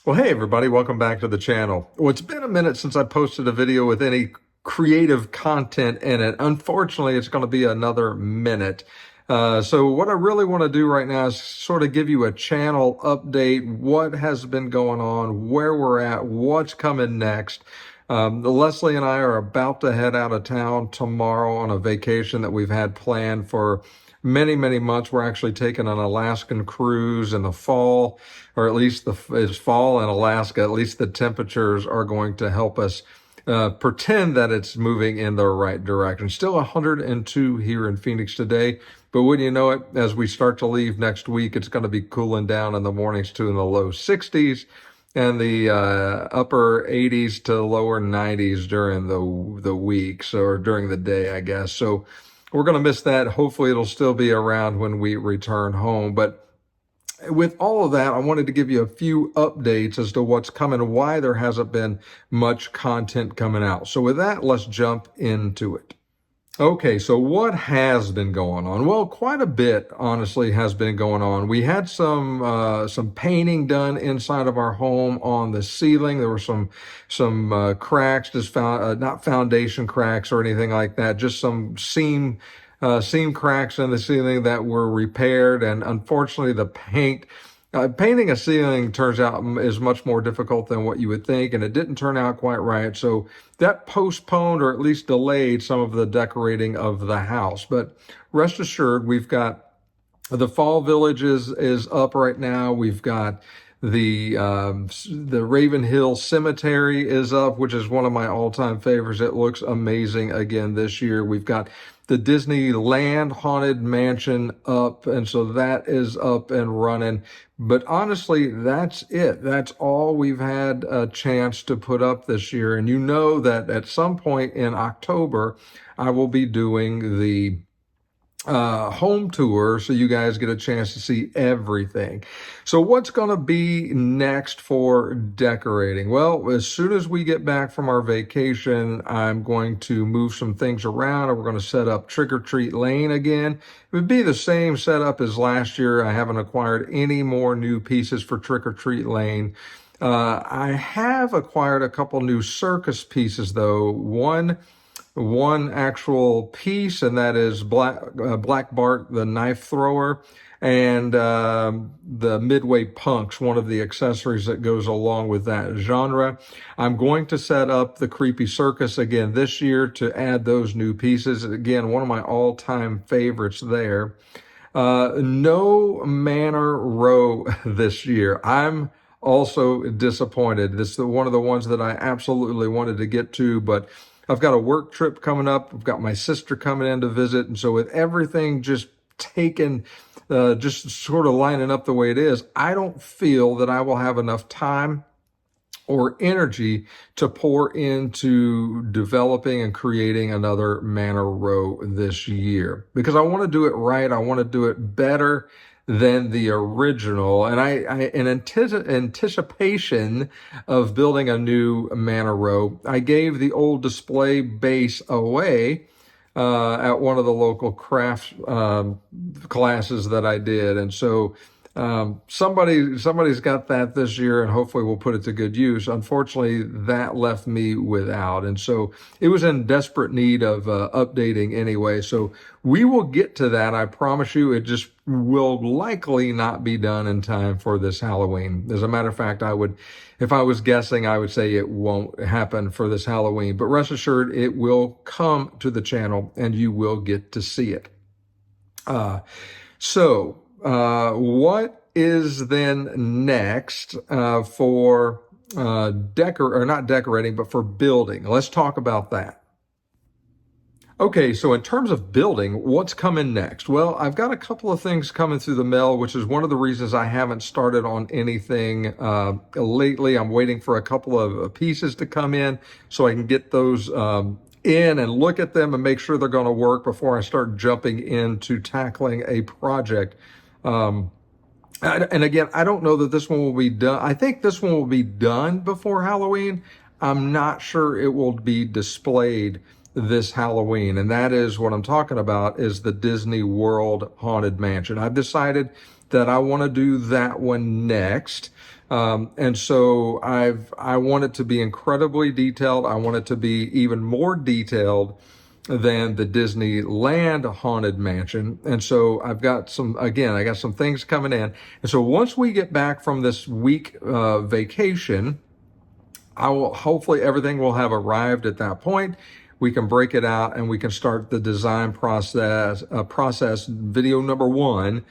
Well, hey everybody, welcome back to the channel. Well, it's been a minute since I posted a video with any creative content in it. Unfortunately, it's going to be another minute. So what I really want to do right now is sort of give you a channel update, what has been going on, where we're at, what's coming next. Leslie and I are about to head out of town tomorrow on a vacation that we've had planned for many months. We're actually taking an Alaskan cruise in the fall, or at least it's fall in Alaska. At least the temperatures are going to help us pretend that it's moving in the right direction. Still 102 here in Phoenix today, but wouldn't you know it, as we start to leave next week, it's going to be cooling down in the mornings to in the low 60s and the upper 80s to lower 90s during the weeks, or during the day, I guess. So we're going to miss that. Hopefully it'll still be around when we return home. But with all of that, I wanted to give you a few updates as to what's coming, why there hasn't been much content coming out. So with that, let's jump into it. Okay, so what has been going on? Well, quite a bit, honestly, has been going on. We had some painting done inside of our home on the ceiling. There were some cracks, just not foundation cracks or anything like that, just some seam cracks in the ceiling that were repaired. And unfortunately, the painting a ceiling turns out is much more difficult than what you would think, and it didn't turn out quite right. So that postponed, or at least delayed, some of the decorating of the house. But rest assured, we've got the Fall Village is up right now. We've got the Raven Hill Cemetery is up, which is one of my all-time favorites. It looks amazing again this year. We've got the Disneyland Haunted Mansion up, and so that is up and running. But honestly, that's it. That's all we've had a chance to put up this year. And you know that at some point in October, I will be doing the home tour, so you guys get a chance to see everything. So what's going to be next for decorating? Well, as soon as we get back from our vacation, I'm going to move some things around, and we're going to set up Trick or Treat Lane again. It would be the same setup as last year. I haven't acquired any more new pieces for Trick or Treat Lane. I have acquired a couple new circus pieces, though. One actual piece, and that is Black Bart, the knife thrower, and the Midway Punks, one of the accessories that goes along with that genre. I'm going to set up the Creepy Circus again this year to add those new pieces. Again, one of my all-time favorites there. No Manor Row this year. I'm also disappointed. This is one of the ones that I absolutely wanted to get to, but I've got a work trip coming up. I've got my sister coming in to visit. And so with everything just taken, just sort of lining up the way it is, I don't feel that I will have enough time or energy to pour into developing and creating another Manor Row this year, because I want to do it right. I want to do it better than the original. And in anticipation of building a new Manor Row, I gave the old display base away at one of the local craft classes that I did. And so somebody's got that this year, and hopefully we'll put it to good use. Unfortunately, that left me without, and so it was in desperate need of updating anyway. So we will get to that, I promise you. It just will likely not be done in time for this Halloween. As a matter of fact, if I was guessing, I would say it won't happen for this Halloween. But rest assured, it will come to the channel, and you will get to see it. What is then next for not decorating, but for building? Let's talk about that. Okay, so in terms of building, what's coming next? Well, I've got a couple of things coming through the mail, which is one of the reasons I haven't started on anything lately. I'm waiting for a couple of pieces to come in so I can get those in and look at them and make sure they're going to work before I start jumping into tackling a project. And again, I don't know that this one will be done. I think this one will be done before Halloween. I'm not sure it will be displayed this Halloween. And that is what I'm talking about, is the Disney World Haunted Mansion. I've decided that I want to do that one next. And so I want it to be incredibly detailed. I want it to be even more detailed than the Disneyland Haunted Mansion. And so I got some things coming in. And so once we get back from this week vacation, hopefully everything will have arrived at that point. We can break it out and we can start the design process video number 1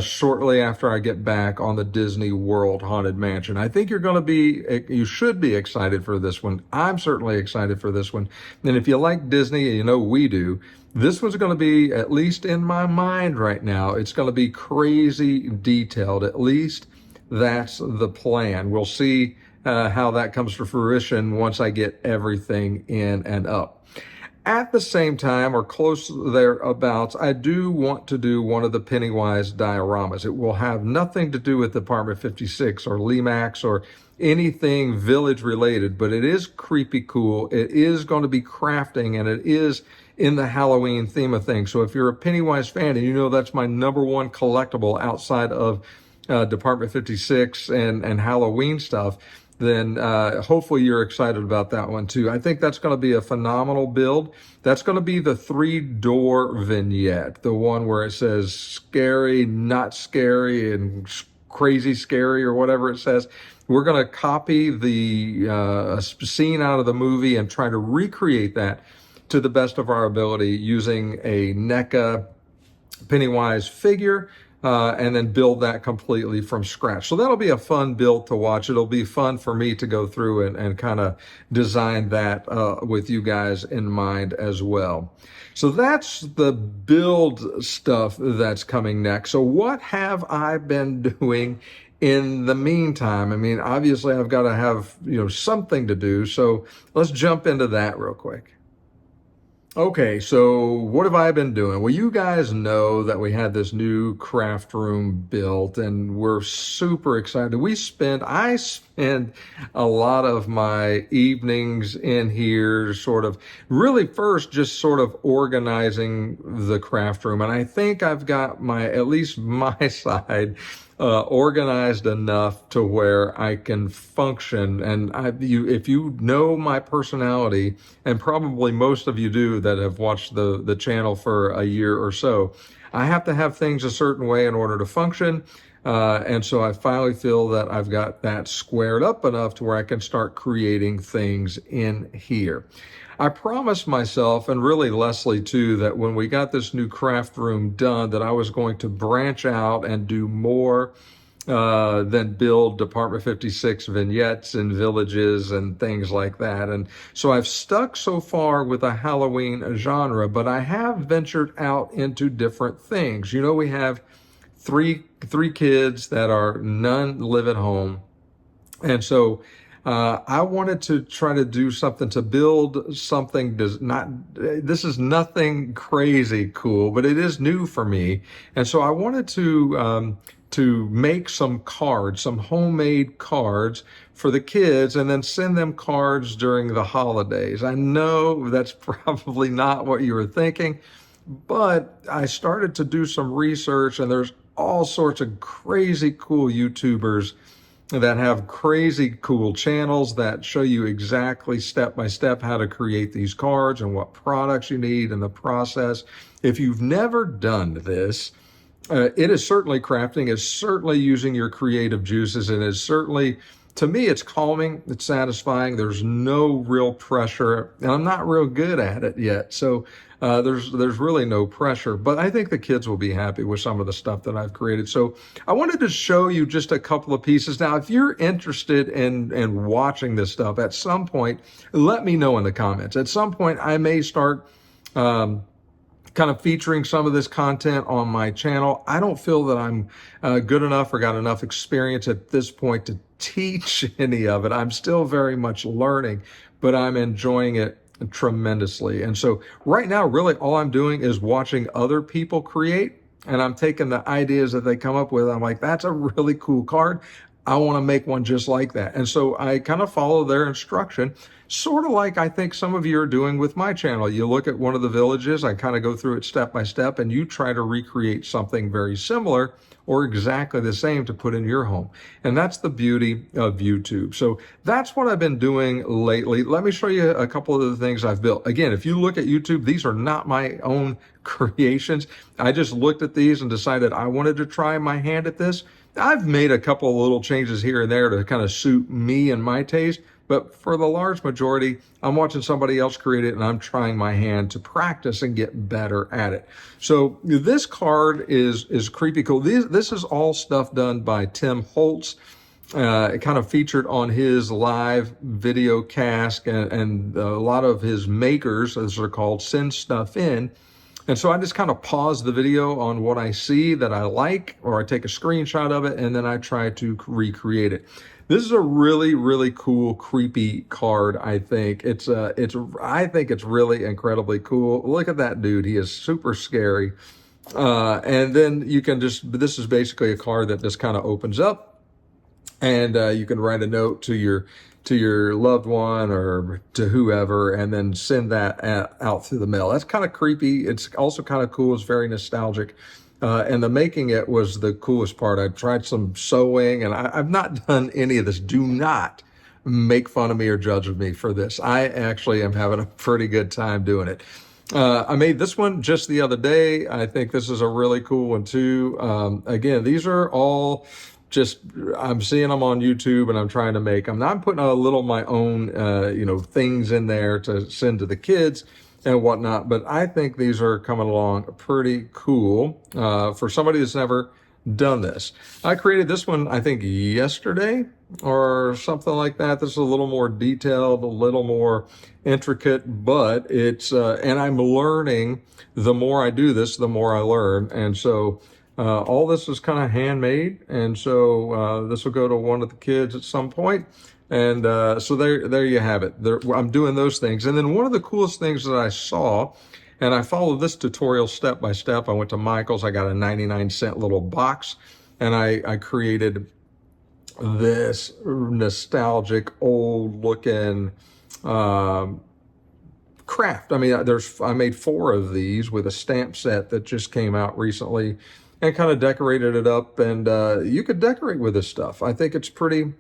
shortly after I get back on the Disney World Haunted Mansion. I think you should be excited for this one. I'm certainly excited for this one. And if you like Disney, you know we do, this one's going to be, at least in my mind right now, it's going to be crazy detailed. At least that's the plan. We'll see how that comes to fruition once I get everything in and up. At the same time, or close thereabouts, I do want to do one of the Pennywise dioramas. It will have nothing to do with Department 56 or Limax or anything village related, but it is creepy cool. It is going to be crafting, and it is in the Halloween theme of things. So if you're a Pennywise fan, and you know that's my number one collectible outside of Department 56 and Halloween stuff, then hopefully you're excited about that one too. I think that's going to be a phenomenal build. That's going to be the 3-door vignette, the one where it says scary, not scary, and crazy scary, or whatever it says. We're going to copy the scene out of the movie and try to recreate that to the best of our ability using a NECA Pennywise figure, and then build that completely from scratch. So that'll be a fun build to watch. It'll be fun for me to go through and kind of design that with you guys in mind as well. So that's the build stuff that's coming next. So what have I been doing in the meantime? I mean, obviously I've got to have, something to do. So let's jump into that real quick. Okay, so what have I been doing? Well, you guys know that we had this new craft room built, and we're super excited. I spend a lot of my evenings in here really first just sort of organizing the craft room. And I think I've got at least my side organized enough to where I can function. And if you know my personality, and probably most of you do that have watched the channel for a year or so, I have to have things a certain way in order to function. And so I finally feel that I've got that squared up enough to where I can start creating things in here. I promised myself, and really Leslie too, that when we got this new craft room done, that I was going to branch out and do more than build Department 56 vignettes in villages and things like that. And so I've stuck so far with a Halloween genre, but I have ventured out into different things. We have three kids that none live at home. And so I wanted to try to do something to build something. This is nothing crazy cool, but it is new for me. And so I wanted to make some cards, some homemade cards for the kids, and then send them cards during the holidays. I know that's probably not what you were thinking, but I started to do some research, and there's all sorts of crazy cool YouTubers that have crazy cool channels that show you exactly step by step how to create these cards and what products you need in the process. If you've never done this, it is certainly crafting. It's certainly using your creative juices, and it's certainly, to me, it's calming, it's satisfying. There's no real pressure, and I'm not real good at it yet. So there's really no pressure, but I think the kids will be happy with some of the stuff that I've created. So I wanted to show you just a couple of pieces. Now, if you're interested in watching this stuff at some point, let me know in the comments. At some point, I may start kind of featuring some of this content on my channel. I don't feel that I'm good enough or got enough experience at this point to teach any of it. I'm still very much learning, but I'm enjoying it tremendously. And so right now, really all I'm doing is watching other people create, and I'm taking the ideas that they come up with. I'm like, that's a really cool card. I want to make one just like that. And so I kind of follow their instruction, sort of like I think some of you are doing with my channel. You look at one of the villages, I kind of go through it step by step, and you try to recreate something very similar or exactly the same to put in your home. And that's the beauty of YouTube. So that's what I've been doing lately. Let me show you a couple of the things I've built. Again, if you look at YouTube, these are not my own creations. I just looked at these and decided I wanted to try my hand at this. I've made a couple of little changes here and there to kind of suit me and my taste, but for the large majority, I'm watching somebody else create it and I'm trying my hand to practice and get better at it. So this card is creepy cool. This is all stuff done by Tim Holtz. It kind of featured on his live video cast, and a lot of his makers, as they're called, send stuff in. And so I just kind of pause the video on what I see that I like, or I take a screenshot of it, and then I try to recreate it. This is a really, really cool, creepy card, I think. I think it's really incredibly cool. Look at that dude. He is super scary. And then you can this is basically a card that just kind of opens up, and you can write a note to your loved one or to whoever, and then send that out through the mail. That's kind of creepy. It's also kind of cool. It's very nostalgic. And the making it was the coolest part. I tried some sewing, and I've not done any of this. Do not make fun of me or judge me for this. I actually am having a pretty good time doing it. I made this one just the other day. I think this is a really cool one too. Again, these are all just, I'm seeing them on YouTube and I'm trying to make them. Now I'm putting a little of my own, things in there to send to the kids and whatnot. But I think these are coming along pretty cool for somebody that's never done this. I created this one, I think, yesterday or something like that. This is a little more detailed, a little more intricate, but it's, and I'm learning. The more I do this, the more I learn. And so all this is kind of handmade. And so this will go to one of the kids at some point. And so there you have it. I'm doing those things. And then one of the coolest things that I saw, and I followed this tutorial step by step. I went to Michael's. I got a 99-cent little box, and I created this nostalgic, old-looking craft. I mean, I made 4 of these with a stamp set that just came out recently, and kind of decorated it up. And you could decorate with this stuff. I think it's pretty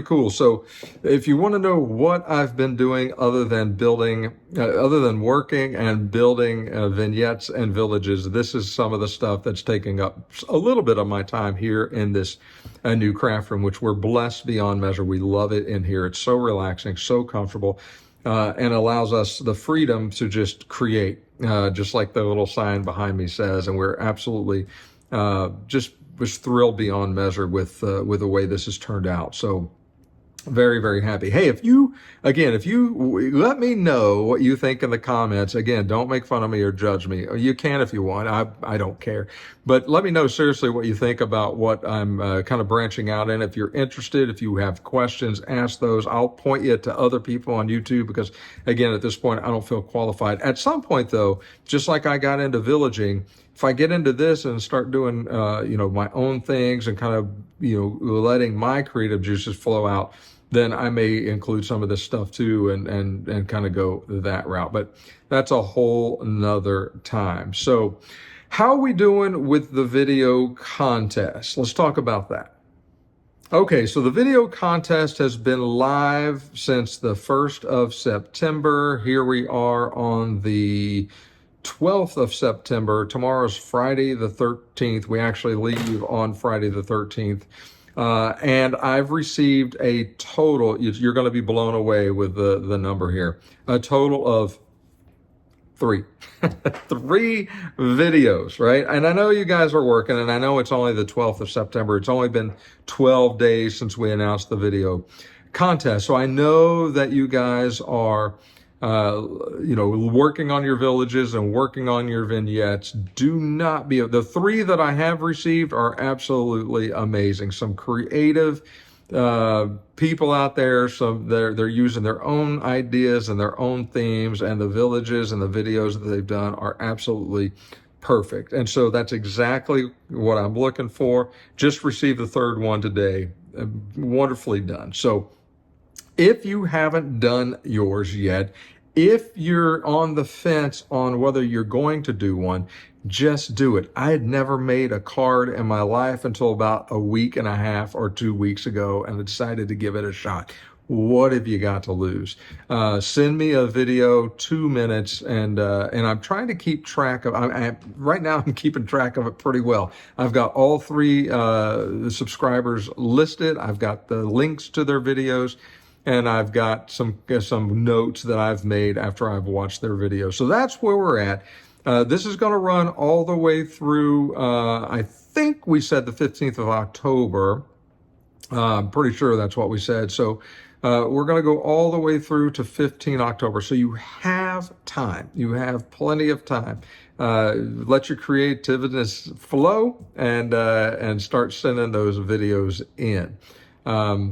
cool. So if you want to know what I've been doing other than working and building vignettes and villages, this is some of the stuff that's taking up a little bit of my time here in this new craft room, which we're blessed beyond measure. We love it in here. It's so relaxing, so comfortable, and allows us the freedom to just create, just like the little sign behind me says. And we're absolutely just was thrilled beyond measure with the way this has turned out. So very, very happy. Hey, if you let me know what you think in the comments. Again, don't make fun of me or judge me. You can if you want. I don't care. But let me know seriously what you think about what I'm kind of branching out in. If you're interested, if you have questions, ask those. I'll point you to other people on YouTube because, again, at this point, I don't feel qualified. At some point, though, just like I got into villaging, if I get into this and start doing, my own things and kind of, letting my creative juices flow out, then I may include some of this stuff too and kind of go that route. But that's a whole nother time. So how are we doing with the video contest? Let's talk about that. Okay, so the video contest has been live since the 1st of September. Here we are on the 12th of September. Tomorrow's Friday the 13th. We actually leave on Friday the 13th. And I've received a total, you're going to be blown away with the number here, a total of 3. 3 videos, right? And I know you guys are working, and I know it's only the 12th of September. It's only been 12 days since we announced the video contest. So I know that you guys are working on your villages and working on your vignettes. Do not be, the 3 that I have received are absolutely amazing. Some creative people out there. Some they're using their own ideas and their own themes, and the villages and the videos that they've done are absolutely perfect. And so that's exactly what I'm looking for. Just received the 3rd one today. wonderfully done. So if you haven't done yours yet, if you're on the fence on whether you're going to do one, just do it. I had never made a card in my life until about a week and a half or 2 weeks ago, and I decided to give it a shot. What have you got to lose? Send me a video, 2 minutes, and I'm trying to keep track of. Right now I'm keeping track of it pretty well. I've got all 3 subscribers listed. I've got the links to their videos, and I've got some notes that I've made after I've watched their videos. So that's where we're at. This is going to run all the way through. I think we said the 15th of October. I'm pretty sure that's what we said. So we're going to go all the way through to 15 October. So you have time. You have plenty of time. Let your creativity flow and start sending those videos in.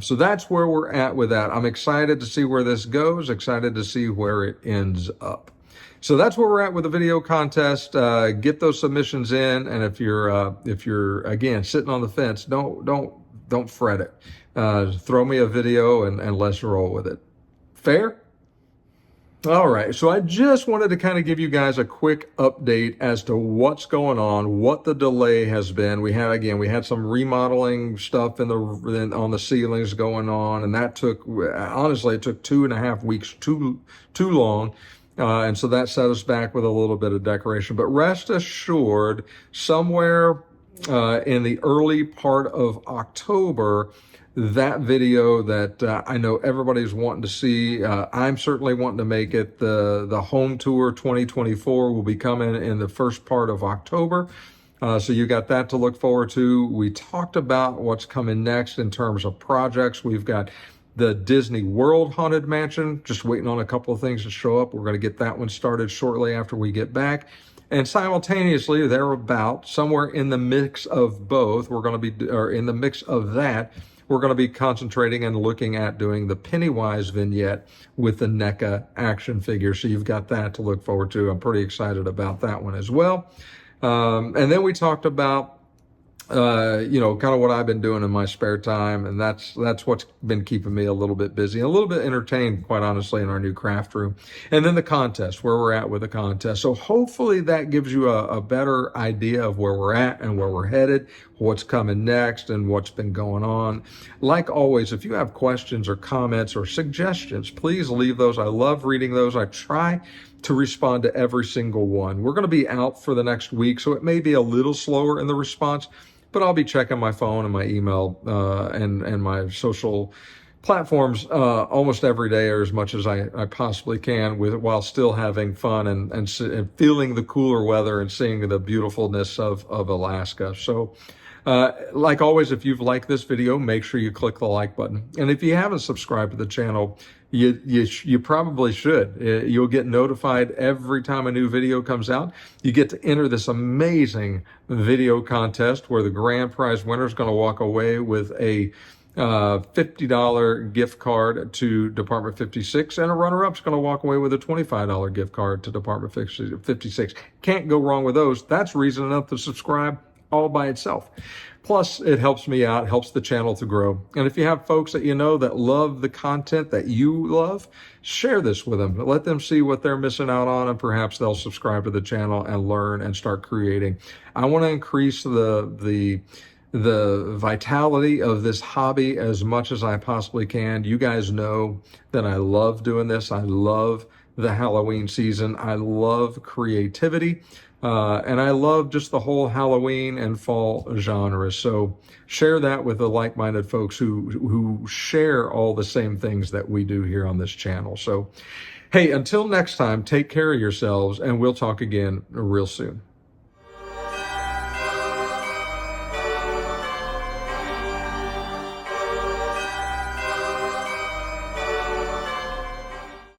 So that's where we're at with that. I'm excited to see where this goes, excited to see where it ends up. So that's where we're at with the video contest. Get those submissions in, and if you're again sitting on the fence, don't fret it. Throw me a video and let's roll with it. Fair? All right, so I just wanted to kind of give you guys a quick update as to what's going on, what the delay has been. We had some remodeling stuff on the ceilings going on, and that took, honestly, it took 2.5 weeks, too long. And so that set us back with a little bit of decoration. But rest assured, somewhere in the early part of October, that video that I know everybody's wanting to see, I'm certainly wanting to make it. The home tour 2024 will be coming in the first part of October. So you got that to look forward to. We talked about what's coming next in terms of projects. We've got the Disney World Haunted Mansion, just waiting on a couple of things to show up. We're going to get that one started shortly after we get back. And simultaneously, somewhere in the mix of both, we're going to be, or in the mix of that, we're going to be concentrating and looking at doing the Pennywise vignette with the NECA action figure. So you've got that to look forward to. I'm pretty excited about that one as well. And then we talked about kind of what I've been doing in my spare time, and that's what's been keeping me a little bit busy, a little bit entertained, quite honestly, in our new craft room. And then the contest, where we're at with the contest. So hopefully that gives you a better idea of where we're at and where we're headed, what's coming next, and what's been going on. Like always, if you have questions or comments or suggestions, please leave those. I love reading those. I try to respond to every single one. We're going to be out for the next week, so it may be a little slower in the response, but I'll be checking my phone and my email and my social platforms almost every day, or as much as I possibly can, while still having fun and feeling the cooler weather and seeing the beautifulness of Alaska. So like always, if you've liked this video, make sure you click the like button. And if you haven't subscribed to the channel, you probably should. You'll get notified every time a new video comes out. You get to enter this amazing video contest where the grand prize winner is going to walk away with a $50 gift card to Department 56, and a runner-up is going to walk away with a $25 gift card to Department 56. Can't go wrong with those. That's reason enough to subscribe all by itself. Plus, it helps me out, helps the channel to grow. And if you have folks that you know that love the content that you love, share this with them. Let them see what they're missing out on, and perhaps they'll subscribe to the channel and learn and start creating. I want to increase the vitality of this hobby as much as I possibly can. You guys know that I love doing this. I love the Halloween season. I love creativity. And I love just the whole Halloween and fall genre. So share that with the like-minded folks who share all the same things that we do here on this channel. So, hey, until next time, take care of yourselves, and we'll talk again real soon.